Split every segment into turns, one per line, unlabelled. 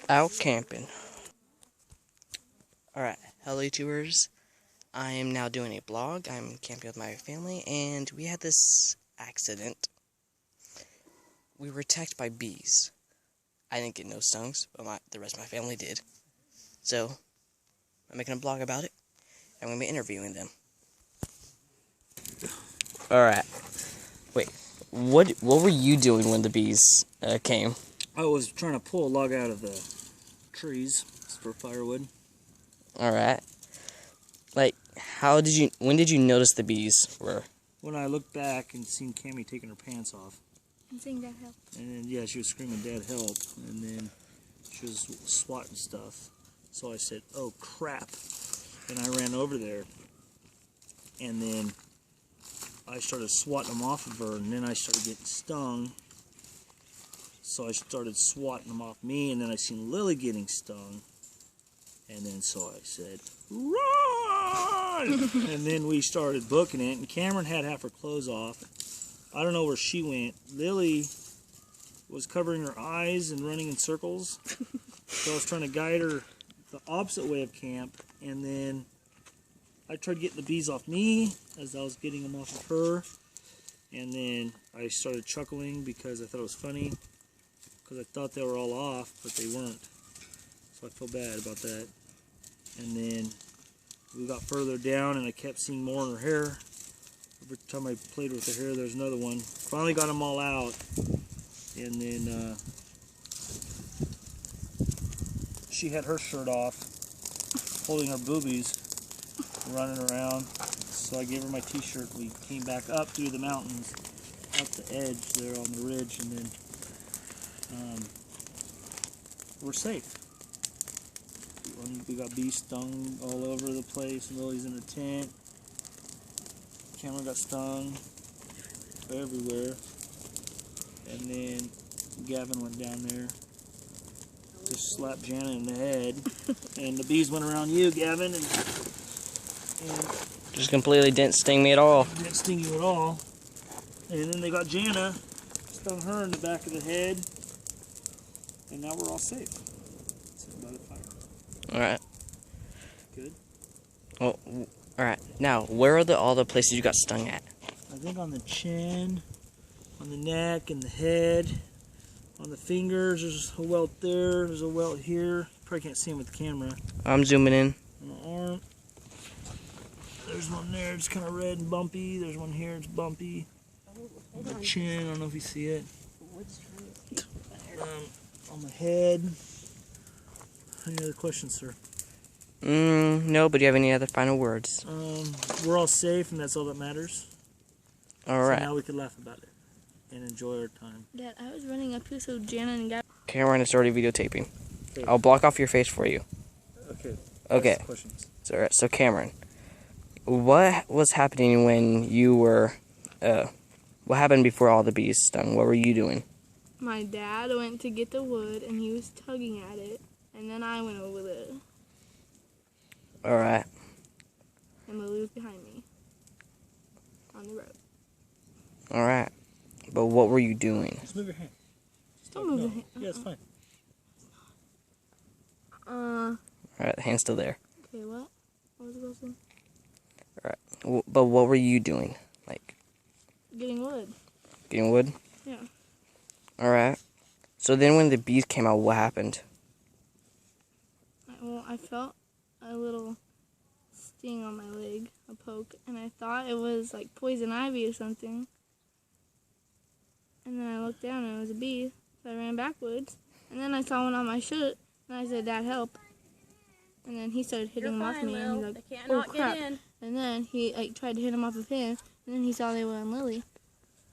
Out camping. Alright, hello YouTubers. I am now doing a blog. I'm camping with my family, and we had this accident. We were attacked by bees. I didn't get no stungs, but the rest of my family did. So, I'm making a blog about it, and I'm going to be interviewing them. Alright. Wait, what were you doing when the bees came?
I was trying to pull a log out of the trees for firewood.
Alright. Like, when did you notice the bees were?
When I looked back and seen Cammie taking her pants off.
And saying Dad help.
And then, yeah, she was screaming, Dad help. And then she was swatting stuff. So I said, oh crap. And I ran over there. And then I started swatting them off of her, and then I started getting stung. So I started swatting them off me, and then I seen Lily getting stung. And then so I said, run! And then we started booking it, and Cameron had half her clothes off. I don't know where she went. Lily was covering her eyes and running in circles. So I was trying to guide her the opposite way of camp, and then I tried getting the bees off me as I was getting them off of her. And then I started chuckling because I thought it was funny, because I thought they were all off, but they weren't. So I feel bad about that. And then we got further down, and I kept seeing more in her hair. Every time I played with her hair, there's another one. Finally got them all out. And then she had her shirt off, holding her boobies, running around. So I gave her my t-shirt. We came back up through the mountains, up the edge there on the ridge, and then we're safe. We got bees stung all over the place. Lily's in the tent. Cameron got stung everywhere. And then Gavin went down there, just slapped Jana in the head. And the bees went around you, Gavin, and
Just completely didn't sting me at all.
didn't sting you at all. And then they got Jana, stung her in the back of the head. And now we're all safe. Sitting by the fire.
Alright.
Good.
Well, alright. Now, where are all the places you got stung at?
I think on the chin, on the neck, and the head, on the fingers. There's a welt there. There's a welt here. Probably can't see them with the camera.
I'm zooming in.
On the arm. There's one there. It's kind of red and bumpy. There's one here. It's bumpy. On the chin. I don't know if you see it. On the head. Any other questions, sir?
No, but do you have any other final words?
We're all safe, and that's all that matters.
Alright.
So now we can laugh about it and enjoy our time.
Dad, I was running up here so Jana and Gavin.
Cameron is already videotaping.
Okay.
I'll block off your face for you.
Okay.
Okay.
Questions.
So Cameron, what was happening when you were, what happened before all the bees stung? What were you doing?
My dad went to get the wood and he was tugging at it. And then I went over there.
Alright.
And Lily was behind me. On the road.
Alright. But what were you doing?
Just move your hand.
Don't move your hand.
Yeah, it's fine.
Alright, the hand's still there.
Okay, what? What was the question?
Alright. But what were you doing? Like,
Getting wood.
getting wood?
Yeah.
Alright. So then when the bees came out, what happened?
Well, I felt a little sting on my leg, a poke, and I thought it was like poison ivy or something. And then I looked down and it was a bee, so I ran backwards. And then I saw one on my shirt, and I said, Dad, help. And then he started hitting them off me, and he's like, oh crap. And then he tried to hit them off of him, and then he saw they were on Lily.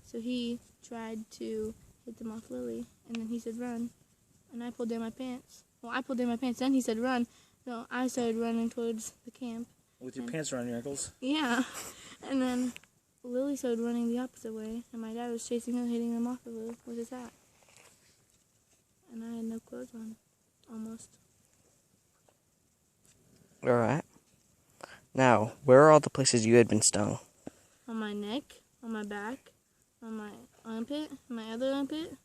So he tried to hit them off Lily, and then he said, run. And I pulled down my pants. Well, I pulled down my pants, then he said, run. So I started running towards the camp.
With your pants around your ankles?
Yeah. And then Lily started running the opposite way, and my dad was chasing her, hitting them off of her with his hat. And I had no clothes on, almost.
Alright. Now, where are all the places you had been stung?
On my neck, on my back, on my armpit, my other armpit,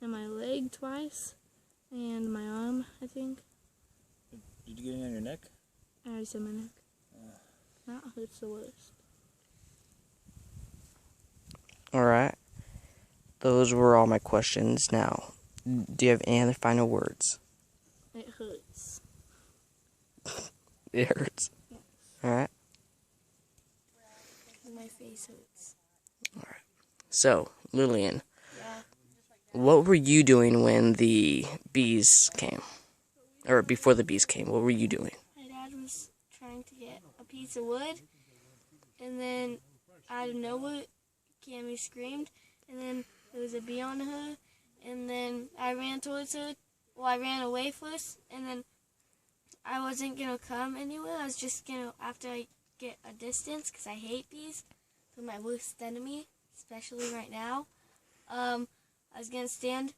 and my leg twice, and my arm, I think. think.
Did you get any on your neck?
I already said my neck. That hurts the worst.
Alright. Those were all my questions. Now, do you have any other final words?
It hurts.
It hurts.
Yes.
Alright.
My face hurts.
Alright. So, Lillian,
Yeah.
what were you doing when the bees came? Or before the bees came, what were you doing?
My dad was trying to get a piece of wood, and then out of nowhere, Cammy screamed, and then there was a bee on her, and then I ran towards her. Well, I ran away first, and then I wasn't going to come anywhere. I was just going to, after I get a distance, because I hate bees. They're my worst enemy, especially right now. I was going to stand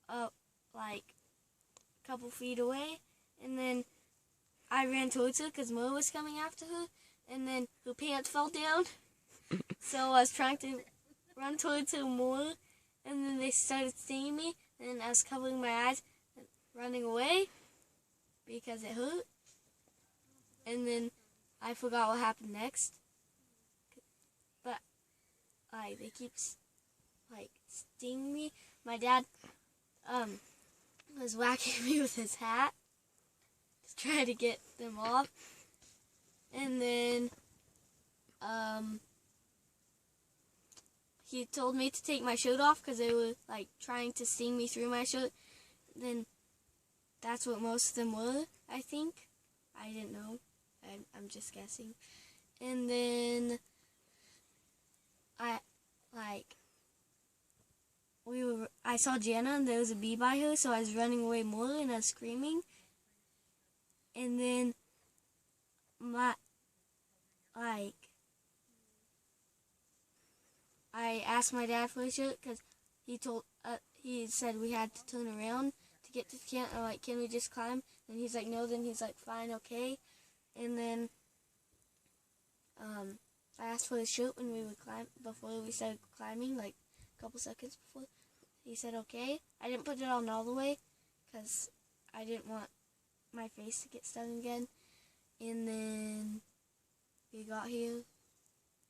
up, like, a couple feet away, and then I ran towards her because Mo was coming after her, and then her pants fell down. So I was trying to run towards her more, and then they started stinging me, and I was covering my eyes and running away because it hurt. And then I forgot what happened next. But they keep stinging me. My dad was whacking me with his hat to try to get them off. And then he told me to take my shirt off because they were like trying to sting me through my shirt. Then that's what most of them were, I think. I didn't know. I'm just guessing. And then I saw Jana and there was a bee by her, so I was running away more and I was screaming. And then I asked my dad for a shirt because he said we had to turn around to get to the camp. I'm like, can we just climb? And he's like, no. Then he's like, fine, okay. And then I asked for the shirt when we would climb before we started climbing, like a couple seconds before. He said okay. I didn't put it on all the way because I didn't want my face to get stung again. And then we got here.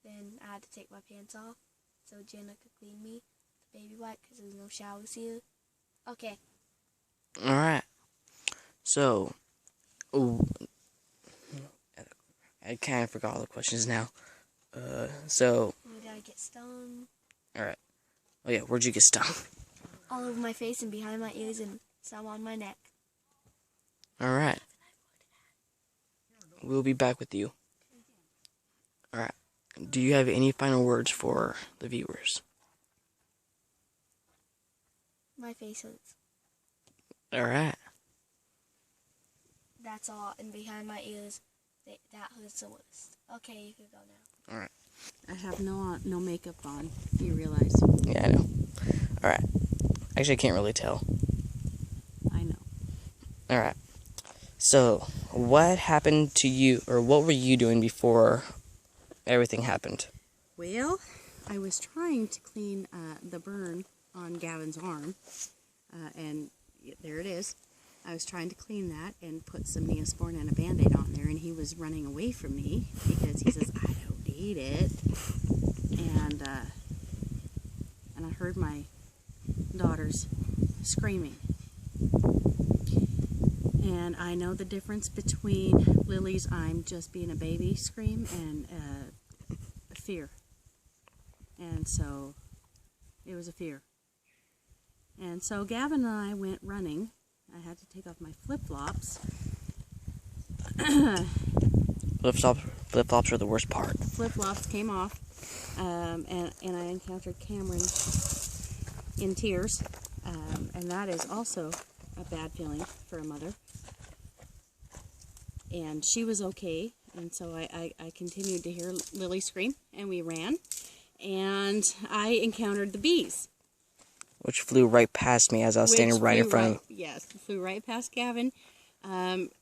Then I had to take my pants off so Jenna could clean me with the baby wipe because there was no showers here. Okay.
Alright. So, I kind of forgot all the questions now. So.
Did I get stung?
Alright. Oh yeah, where'd you get stung?
All over my face and behind my ears and some on my neck.
Alright. We'll be back with you. Alright. Do you have any final words for the viewers?
My face hurts.
Alright.
That's all. And behind my ears, that hurts the worst. Okay, you can go now.
Alright.
I have no makeup on. You realize?
Yeah, I know. Alright. Actually, I can't really tell.
I know.
Alright. So, what happened to you, or what were you doing before everything happened?
Well, I was trying to clean the burn on Gavin's arm, and there it is. I was trying to clean that and put some Neosporin and a Band-Aid on there, and he was running away from me because he says, I don't need it. And I heard my daughters screaming. And I know the difference between Lily's I'm just being a baby scream and fear. And so it was a fear. And so Gavin and I went running. I had to take off my flip-flops.
Flip-flops are the worst part.
Flip-flops came off, and I encountered Cameron in tears, and that is also a bad feeling for a mother. And she was okay, and so I continued to hear Lily scream, and we ran, and I encountered the bees.
Which flew right past me as I was standing right in front of him.
Yes, flew right past Gavin,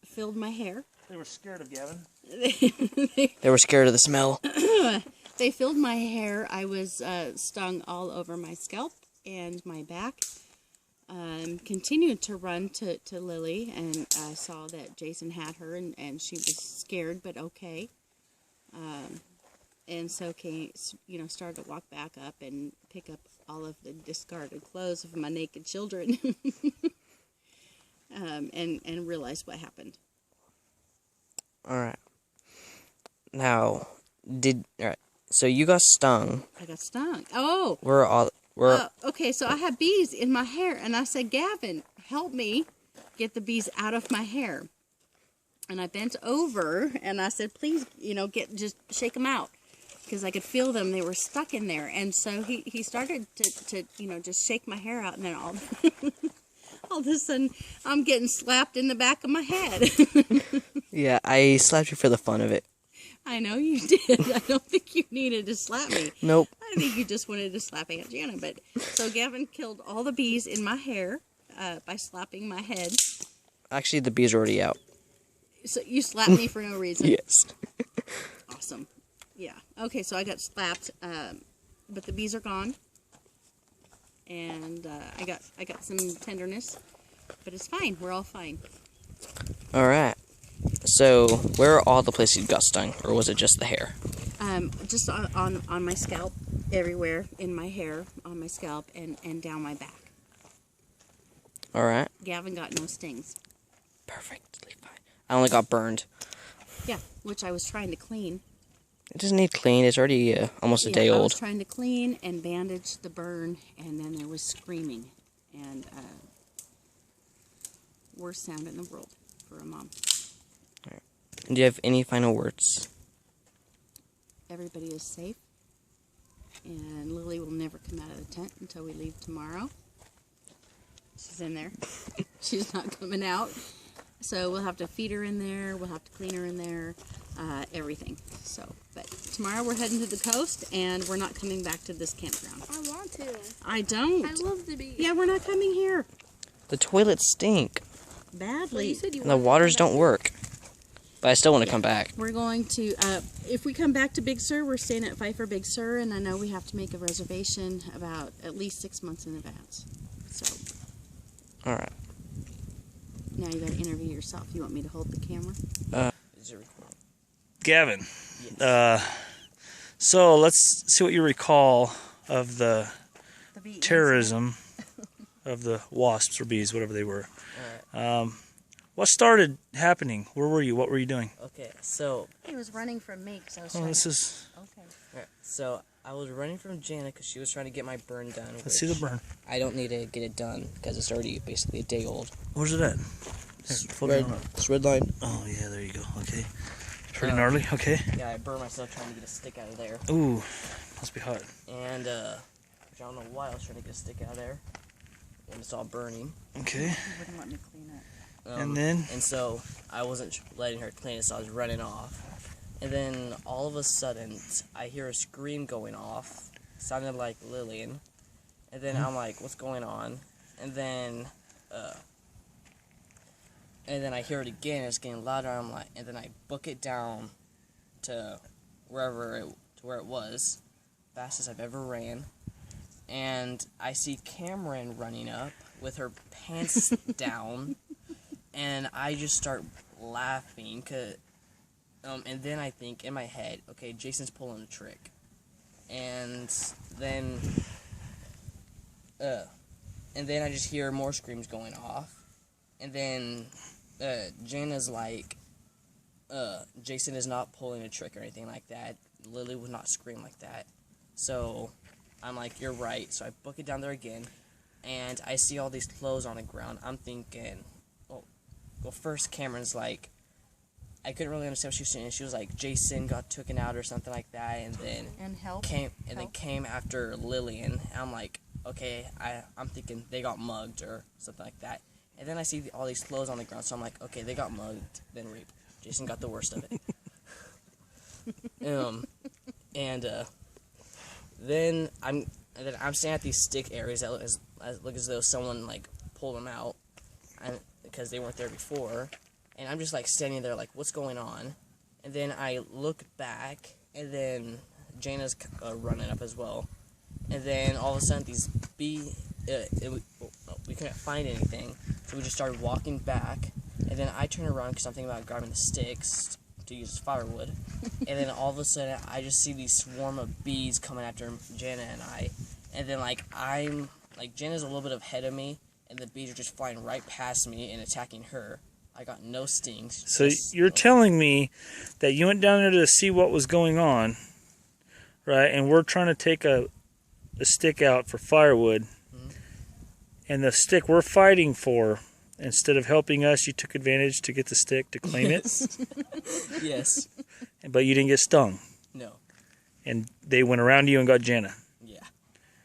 filled my hair.
They were scared of Gavin.
They were scared of the smell.
They filled my hair. I was stung all over my scalp and my back. continued to run to Lily, and saw that Jason had her, and she was scared but okay. And so started to walk back up and pick up all of the discarded clothes of my naked children, and realized what happened.
All right. Now, alright. So you got stung.
I got stung. Oh.
Okay,
so I had bees in my hair, and I said, Gavin, help me get the bees out of my hair. And I bent over, and I said, please, just shake them out, because I could feel them. They were stuck in there. And so he started to just shake my hair out, and then all of a sudden, I'm getting slapped in the back of my head.
Yeah, I slapped you for the fun of it.
I know you did. I don't think you needed to slap me.
Nope.
I think you just wanted to slap Aunt Jana. But so Gavin killed all the bees in my hair by slapping my head.
Actually, the bees are already out.
So you slapped me for no reason?
Yes.
Awesome. Yeah. Okay, so I got slapped, but the bees are gone, and I got some tenderness, but it's fine. We're all fine.
All right. So, where are all the places you got stung, or was it just the hair?
Just on my scalp, everywhere in my hair, on my scalp, and down my back.
All right.
Gavin got no stings.
Perfectly fine. I only got burned.
Yeah, which I was trying to clean.
It doesn't need clean. It's already almost a day
I
old.
was trying to clean and bandage the burn, and then there was screaming, and worst sound in the world for a mom.
Do you have any final words?
Everybody is safe, and Lily will never come out of the tent until we leave tomorrow. She's in there. She's not coming out. So we'll have to feed her in there. We'll have to clean her in there. Everything. But tomorrow we're heading to the coast, and we're not coming back to this campground.
I want to.
I don't.
I love the beach.
Yeah, we're not coming here.
The toilets stink.
Badly.
Well, you said you
And the waters don't work. But I still want to come back.
We're going to, if we come back to Big Sur, we're staying at Pfeiffer Big Sur, and I know we have to make a reservation about at least 6 months in advance. So.
All right.
Now you got to interview yourself. You want me to hold the camera?
Is it recording?
Gavin,
Yes.
so let's see what you recall of the
bee
terrorism of the wasps or bees, whatever they were.
All right.
What started happening? Where were you? What were you doing?
Okay, so...
He was running from me because I was
Oh,
trying
this
to...
is...
Okay.
Alright, so I was running from Jana because she was trying to get my burn done.
Let's see the burn.
I don't need to get it done because it's already basically a day old.
Where's it at? Here, fold it on up.
It's red line.
Oh, yeah, there you go. Okay. Pretty gnarly. Okay.
Yeah, I burned myself trying to get a stick out of there.
Ooh, must be hot.
And, which I don't know why I was trying to get a stick out of there. And it's all burning.
Okay.
He wouldn't let me clean it.
And then?
And so I wasn't letting her clean it, so I was running off. And then all of a sudden, I hear a scream going off. Sounded like Lillian. And then I'm like, what's going on? And then I hear it again. It's getting louder. I'm like, and then I book it down to where it was, fastest I've ever ran. And I see Cameron running up with her pants down. And I just start laughing, and then I think in my head, okay, Jason's pulling a trick. And then I just hear more screams going off. And then Jana's like, Jason is not pulling a trick or anything like that. Lily would not scream like that. So I'm like, you're right. So I book it down there again, and I see all these clothes on the ground. I'm thinking... Well, first Cameron's like, I couldn't really understand what she was saying. She was like, Jason got taken out or something like that, and then came after Lillian. And I'm like, okay, I'm thinking they got mugged or something like that. And then I see all these clothes on the ground, so I'm like, okay, they got mugged, then raped. Jason got the worst of it. Then I'm standing at these stick areas that look as though someone like pulled them out. Because they weren't there before, and I'm just like standing there like, what's going on? And then I look back, and then Jana's running up as well, and then all of a sudden these we couldn't find anything, so we just started walking back. And then I turned around because I'm thinking about grabbing the sticks to use as firewood. And then all of a sudden, I just see these swarm of bees coming after Jana and I. And then Jana's a little bit ahead of me, and the bees are just flying right past me and attacking her. I got no stings.
So you're telling me that you went down there to see what was going on, right? And we're trying to take a stick out for firewood. Mm-hmm. And the stick we're fighting for, instead of helping us, you took advantage to get the stick to claim it?
Yes.
But you didn't get stung?
No.
And they went around you and got Jana?
Yeah.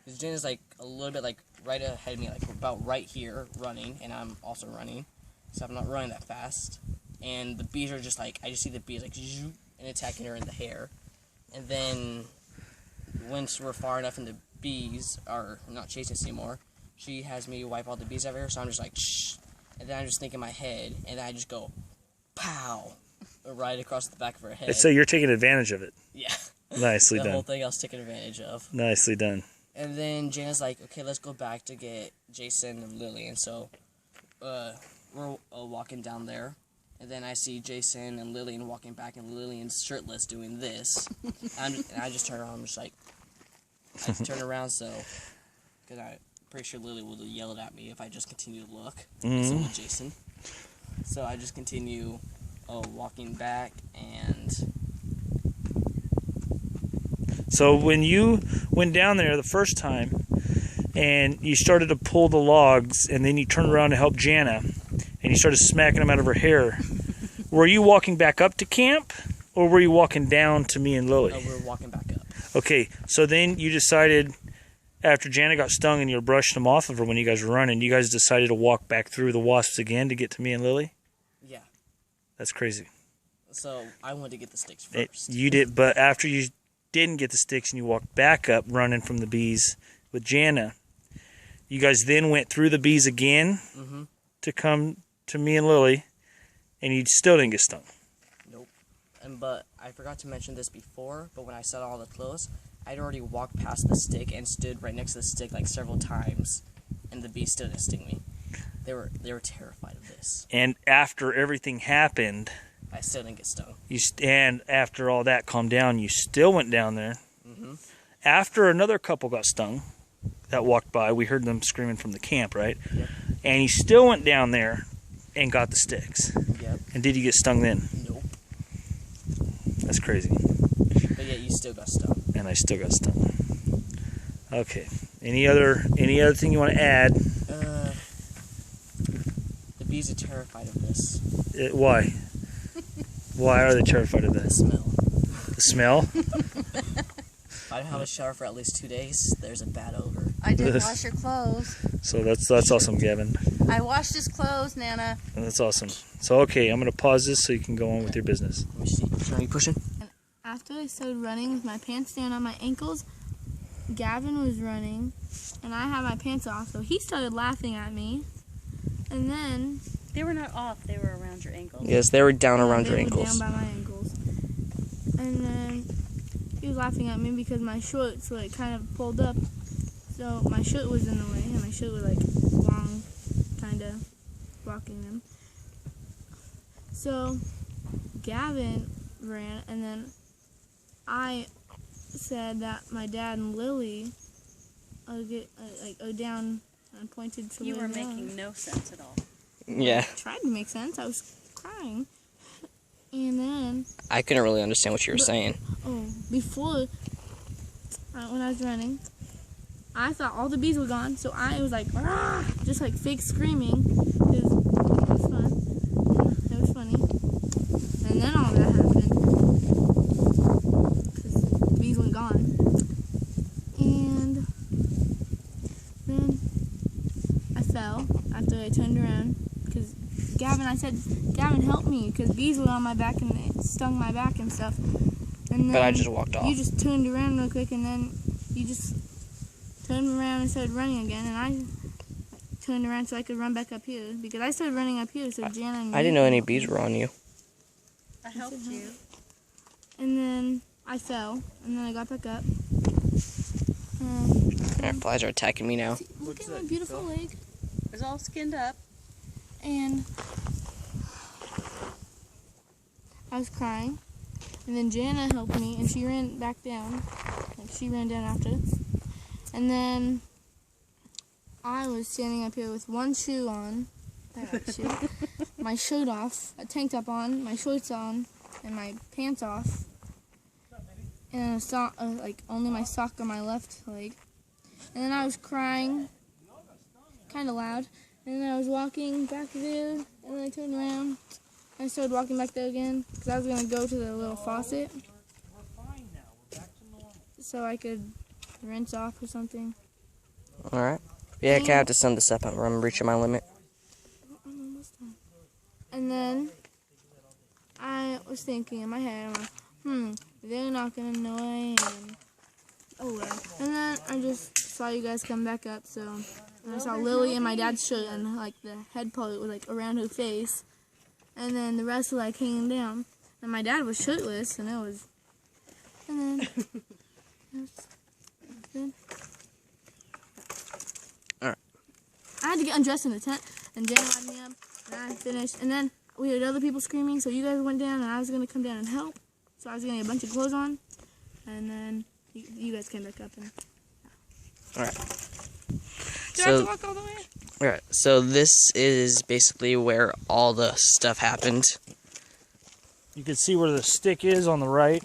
Because Jana's like a little bit like right ahead of me, like about right here running, and I'm also running. So I'm not running that fast. And the bees are just like, I just see the bees like zoop, and attacking her in the hair. And then once we're far enough and the bees are not chasing us anymore, she has me wipe all the bees out of her, so I'm just like, shh. And then I just think in my head, and then I just go, pow, right across the back of her head.
So you're taking advantage of it?
Yeah.
Nicely done.
The whole thing I was taking advantage of.
Nicely done.
And then Jana's like, okay, let's go back to get Jason and Lillian. So we're walking down there. And then I see Jason and Lillian walking back, and Lillian's shirtless doing this. And I just turn around. I'm just like, I turn around because I'm pretty sure Lily would have yelled at me if I just continue to look. So with Jason. So I just continue walking back, and
so when you went down there the first time and you started to pull the logs, and then you turned around to help Jana and you started smacking them out of her hair, were you walking back up to camp, or were you walking down to me and Lily?
No, we're walking back up.
Okay, so then you decided, after Jana got stung and you were brushing them off of her when you guys were running, you guys decided to walk back through the wasps again to get to me and Lily?
Yeah.
That's crazy.
So I wanted to get the sticks first.
You did, but after you didn't get the sticks and you walked back up running from the bees with Jana, you guys then went through the bees again to come to me and Lily, and you still didn't get stung.
Nope. But I forgot to mention this before, but when I saw all the clothes, I'd already walked past the stick and stood right next to the stick like several times, and the bees still didn't sting me. They were terrified of this.
And after everything happened,
I still didn't get stung.
And after all that calmed down, you still went down there. After another couple got stung that walked by, we heard them screaming from the camp, right?
Yep.
And you still went down there and got the sticks.
Yep.
And did you get stung then?
Nope.
That's crazy.
But yet you still got stung.
And I still got stung. Okay. Any other thing you want to add?
The bees are terrified of this.
Why? Why are they terrified of
The
that?
smell.
The smell?
If I don't have a shower for at least 2 days, there's a bad odor.
I did wash your clothes.
So that's awesome, Gavin.
I washed his clothes, Nana.
That's awesome. So okay, I'm gonna pause this so you can go on with your business.
Let me see. Are you pushing?
And after I started running with my pants down on my ankles, Gavin was running, and I had my pants off, so he started laughing at me. And then
they were not off; they were around your ankles.
Yes, they were down around your
they were
ankles.
down by my ankles. And then he was laughing at me because my shorts were like kind of pulled up, so my shirt was in the way, and my shirt was like long, kind of blocking them. So Gavin ran, and then I said that my dad and Lily go down and pointed to
You
Lily
were
down.
making no sense at all.
Yeah.
I tried to make sense. I was crying. And then,
I couldn't really understand what you were saying.
before, when I was running, I thought all the bees were gone, so I was like, "Rah!" Just like fake screaming. It was fun. It was funny. And then all that happened. Because the bees went gone. And then I fell after I turned around. Because I said, Gavin, help me, because bees were on my back and it stung my back and stuff. And then
But I just walked off.
You just turned around real quick, and then you just turned around and started running again, and I turned around so I could run back up here, because I started running up here, so Jana and
I didn't know any bees were on you.
I helped you.
And then I fell, and then I got back up.
Flies are attacking me now.
Look at my beautiful leg.
was all skinned up.
And I was crying. And then Jana helped me, and she ran back down. Like, she ran down after. And then I was standing up here with one shoe on, my shirt off, a tank top on, my shorts on, and my pants off, and a sock, like only my sock on my left leg. And then I was crying, kind of loud. And then I was walking back there, and then I turned around. I started walking back there again because I was gonna go to the little faucet, so I could rinse off or something.
All right. Yeah, I kind of have to sum this up. I'm reaching my limit.
I'm almost done. And then I was thinking in my head, I'm like, they're not gonna know I am. Oh well. And then I just saw you guys come back up, so and I saw Lily in my dad's shirt, and like the head part was like around her face, and then the rest was like hanging down. And my dad was shirtless, and it was. And then. Then
Alright.
I had to get undressed in the tent, and Jen lined me up, and I finished. And then we heard other people screaming, so you guys went down, and I was going to come down and help. So I was getting a bunch of clothes on, and then you guys came back up. And
Alright.
do I have to walk all the way?
Alright, so this is basically where all the stuff happened.
You can see where the stick is on the right.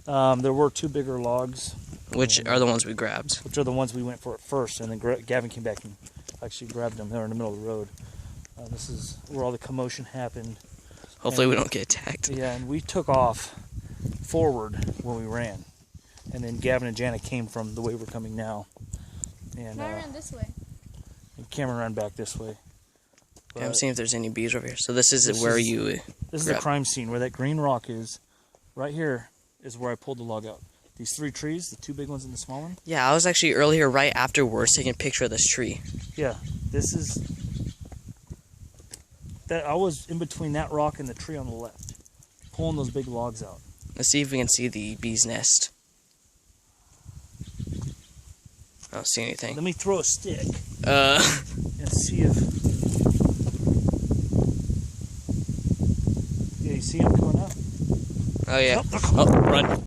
There were 2 bigger logs.
Which are the ones we grabbed.
Which are the ones we went for at first, and then Gavin came back and actually grabbed them. They were in the middle of the road. This is where all the commotion happened.
Hopefully we don't get attacked.
Yeah, and we took off forward when we ran. And then Gavin and Jana came from the way we're coming now. And
I ran this way.
and Cameron ran back this way.
Yeah, I'm seeing if there's any bees over here. So this is where you...
This is the crime scene, where that green rock is. Right here is where I pulled the log out. These 3 trees, the 2 big ones and the small one.
Yeah, I was actually earlier right afterwards taking a picture of this tree.
Yeah, this is... that I was in between that rock and the tree on the left, pulling those big logs out.
Let's see if we can see the bee's nest. I don't see anything.
Let me throw a stick
Uh...
and see if... Yeah, you see them coming up?
Oh, yeah. Oh, run.